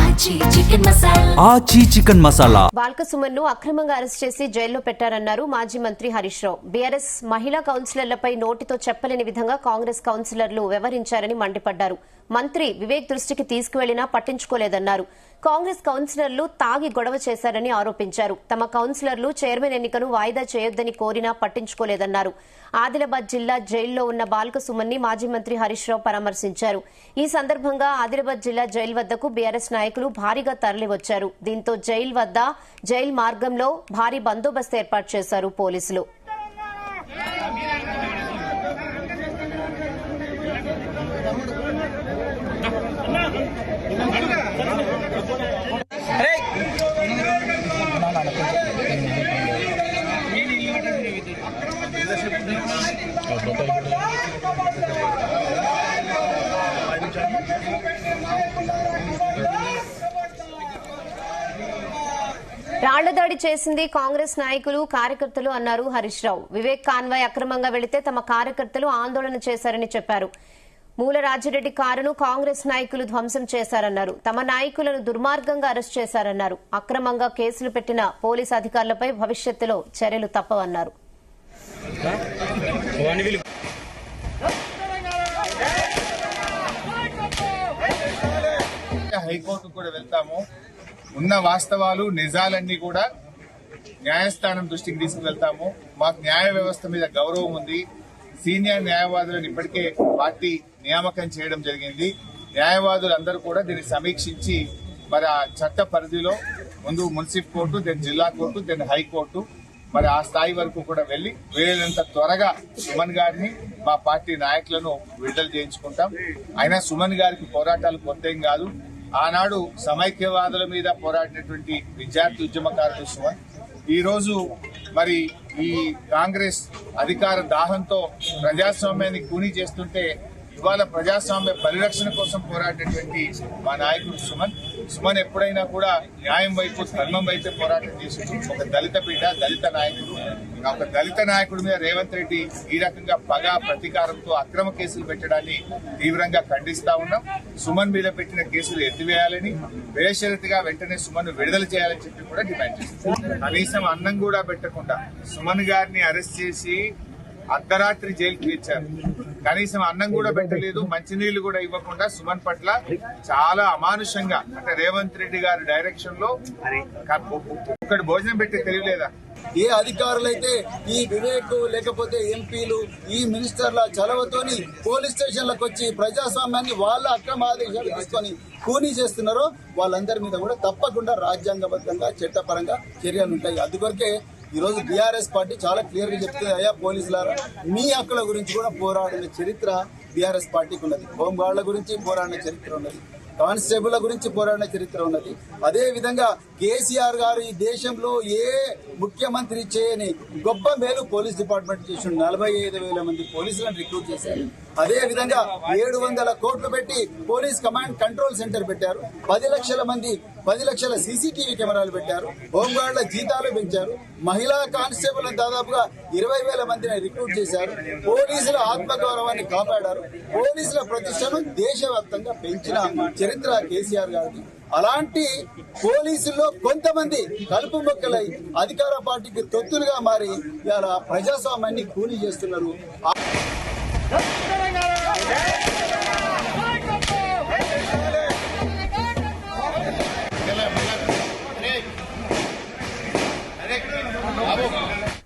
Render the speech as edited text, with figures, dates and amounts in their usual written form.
ఆచి చికెన్ మసాలా. బాల్క సుమన్ ను అక్రమంగా అరెస్ట్ చేసి జైల్లో పెట్టారన్నారు మాజీ మంత్రి హరీష్ రావు. బీఆర్ఎస్ మహిళా కౌన్సిలర్లపై నోటితో చెప్పలేని విధంగా కాంగ్రెస్ కౌన్సిలర్లు వ్యవహరించారని మండిపడ్డారు. మంత్రి వివేక్ దృష్టికి తీసుకువెళ్లినా పట్టించుకోలేదన్నారు. కాంగ్రెస్ కౌన్సిలర్లు తాగి గొడవ చేశారని ఆరోపించారు. తమ కౌన్సిలర్లు చైర్మన్ ఎన్నికను వాయిదా చేయొద్దని కోరినా పట్టించుకోలేదన్నారు. ఆదిలాబాద్ జిల్లా జైల్లో ఉన్న బాల్క సుమన్ ని మాజీ మంత్రి హరీష్ రావు పరామర్శించారు. ఈ సందర్భంగా ఆదిలాబాద్ జిల్లా జైలు వద్దకు బీఆర్ఎస్ నాయకులు భారీగా తరలివచ్చారు. దీంతో జైలు మార్గంలో భారీ బందోబస్తు ఏర్పాటు చేశారు పోలీసులు. రాళ్లదాడి చేసింది కాంగ్రెస్ నాయకులు కార్యకర్తలు అన్నారు హరీష్ రావు. వివేక్ కాన్వాయ్ అక్రమంగా వెళితే తమ కార్యకర్తలు ఆందోళన చేశారని చెప్పారు. మూల రాజిరెడ్డి కారును కాంగ్రెస్ నాయకులు ధ్వంసం చేశారన్నారు. తమ నాయకులను దుర్మార్గంగా అరెస్ట్ చేశారన్నారు. అక్రమంగా కేసులు పెట్టిన పోలీసు అధికారులపై భవిష్యత్తులో చర్యలు తప్పవన్నారు. హైకోర్టు కూడా వెళ్తాము. ఉన్న వాస్తవాలు నిజాలన్నీ కూడా న్యాయస్థానం దృష్టికి తీసుకువెళ్తాము. మాకు న్యాయ వ్యవస్థ మీద గౌరవం ఉంది. సీనియర్ న్యాయవాదులను ఇప్పటికే పార్టీ నియామకం చేయడం జరిగింది. న్యాయవాదులందరూ కూడా దీన్ని సమీక్షించి మరి ఆ చట్ట పరిధిలో ముందు మున్సిపల్ కోర్టు, దెన్ జిల్లా కోర్టు, దెన్ హైకోర్టు మరి ఆ స్థాయి వరకు కూడా వెళ్లి వీలైనంత త్వరగా సుమన్ గారిని మా పార్టీ నాయకులను విడుదల చేయించుకుంటాం. అయినా సుమన్ గారికి పోరాటాలు కొత్తేం కాదు. ఆనాడు సమైక్యవాదుల మీద పోరాడినటువంటి విద్యార్థి ఉద్యమకారుడు సుమన్ ఈ రోజు మరి ఈ కాంగ్రెస్ అధికార దాహంతో ప్రజాస్వామ్యాన్ని కూనీ చేస్తుంటే ఇవాళ ప్రజాస్వామ్య పరిరక్షణ కోసం పోరాడినటువంటి మా నాయకుడు సుమన్ ఎప్పుడైనా కూడా న్యాయం వైపు, ధర్మం వైపే పోరాటం చేసి ఒక దళిత బిడ్డ, దళిత నాయకుడు. ఒక దళిత నాయకుడి మీద రేవంత్ రెడ్డి ఈ రకంగా పగ ప్రతీకారంతో అక్రమ కేసులు పెట్టడాన్ని తీవ్రంగా ఖండిస్తా ఉన్నాం. సుమన్ మీద పెట్టిన కేసులు ఎత్తివేయాలని, బేషరతుగా వెంటనే సుమన్ విడుదల చేయాలని చెప్పి కూడా డిమాండ్ చేస్తున్నాం. కనీసం అన్నం కూడా పెట్టకుండా సుమన్ గారిని అరెస్ట్ చేసి అర్ధరాత్రి జైలుకి ఇచ్చారు. కనీసం అన్నం కూడా పెట్టలేదు, మంచినీళ్లు కూడా ఇవ్వకుండా సుమన్ పట్ల చాలా అమానుషంగా, అంటే రేవంత్ రెడ్డి గారి డైరెక్షన్ లో ఒక్కటి భోజనం పెట్టి తెలియలేదా? ఏ అధికారులైతే ఈ వివేక్ లేకపోతే ఎంపీలు, ఈ మినిస్టర్ల చలవతోని పోలీస్ స్టేషన్లకు వచ్చి ప్రజాస్వామ్యాన్ని వాళ్ళ అక్రమ ఆదేశాలు తీసుకొని కూనీ చేస్తున్నారో వాళ్ళందరి మీద కూడా తప్పకుండా రాజ్యాంగబద్ధంగా చట్టపరంగా చర్యలు ఉంటాయి. అందుకొరకే ఈరోజు బీఆర్ఎస్ పార్టీ చాలా క్లియర్ గా చెప్తుంది, అయ్యా పోలీసులారా, మీ హక్కుల గురించి కూడా పోరాడిన చరిత్ర బీఆర్ఎస్ పార్టీకి ఉన్నది. హోంగార్డుల గురించి పోరాడిన చరిత్ర ఉన్నది, కానిస్టేబుల్ గురించి పోరాడిన చరిత్ర ఉన్నది. అదే విధంగా కేసీఆర్ గారు ఈ దేశంలో ఏ ముఖ్యమంత్రి చేయని గొప్ప మేలు పోలీస్ డిపార్ట్మెంట్ చేసి 45,000 మంది పోలీసులను రిక్రూట్ చేశారు. అదే విధంగా 700 కోట్లు పెట్టి పోలీస్ కమాండ్ కంట్రోల్ సెంటర్ పెట్టారు. 10 లక్షల సీసీటీవీ కెమెరాలు పెట్టారు. హోంగార్డుల జీతాలు పెంచారు. మహిళా కానిస్టేబుల్ దాదాపుగా 20,000 మందిని రిక్రూట్ చేశారు. పోలీసుల ఆత్మగౌరవాన్ని కాపాడారు. పోలీసుల ప్రతిష్టను దేశవ్యాప్తంగా పెంచిన చరిత్ర కేసీఆర్ గారిది. అలాంటి పోలీసుల్లో కొంతమంది కలుపు మొక్కలై అధికార పార్టీకి తొత్తులుగా మారి ఇలా ప్రజాస్వామ్యాన్ని కూనీ చేస్తున్నారు. అరే